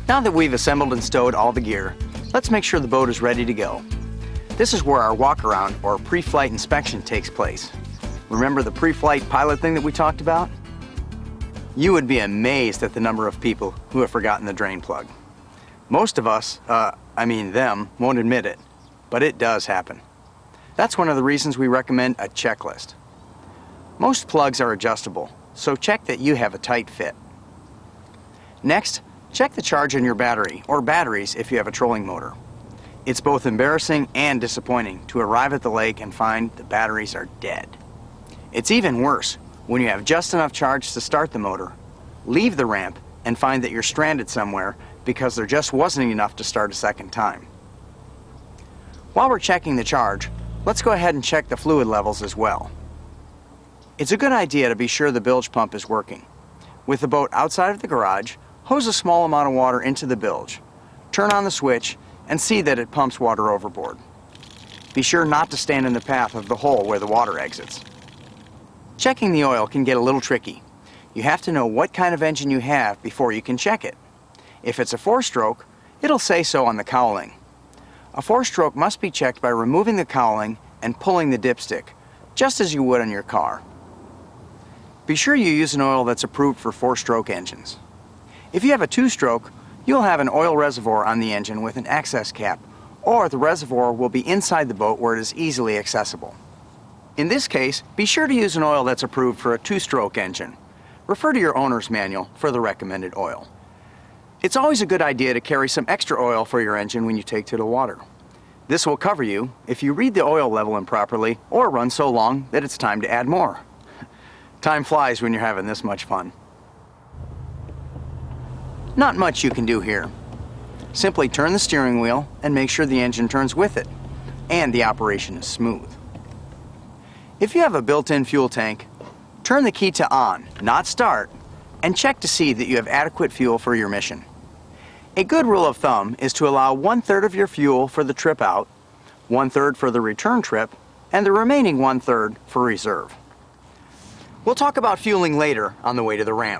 Now that we've assembled and stowed all the gear, let's make sure the boat is ready to go. This is where our walk-around or pre-flight inspection takes place. Remember the pre-flight pilot thing that we talked about? You would be amazed at the number of people who have forgotten the drain plug. Most of us, them, won't admit it, but it does happen. That's one of the reasons we recommend a checklist. Most plugs are adjustable, so check that you have a tight fit. Next, check the charge on your battery, or batteries if you have a trolling motor. It's both embarrassing and disappointing to arrive at the lake and find the batteries are dead. It's even worse when you have just enough charge to start the motor, leave the ramp, and find that you're stranded somewhere because there just wasn't enough to start a second time. While we're checking the charge, let's go ahead and check the fluid levels as well. It's a good idea to be sure the bilge pump is working. With the boat outside of the garage, hose a small amount of water into the bilge, turn on the switch, and see that it pumps water overboard. Be sure not to stand in the path of the hole where the water exits. Checking the oil can get a little tricky. You have to know what kind of engine you have before you can check it. If it's a 4-stroke, it'll say so on the cowling. A 4-stroke must be checked by removing the cowling and pulling the dipstick, just as you would on your car. Be sure you use an oil that's approved for 4-stroke engines. If you have a 2-stroke, you'll have an oil reservoir on the engine with an access cap, or the reservoir will be inside the boat where it is easily accessible. In this case, be sure to use an oil that's approved for a 2-stroke engine. Refer to your owner's manual for the recommended oil. It's always a good idea to carry some extra oil for your engine when you take to the water. This will cover you if you read the oil level improperly or run so long that it's time to add more. Time flies when you're having this much fun. Not much you can do here. Simply turn the steering wheel and make sure the engine turns with it, and the operation is smooth. If you have a built-in fuel tank, turn the key to on, not start, and check to see that you have adequate fuel for your mission. A good rule of thumb is to allow 1/3 of your fuel for the trip out, 1/3 for the return trip, and the remaining 1/3 for reserve. We'll talk about fueling later on the way to the ramp.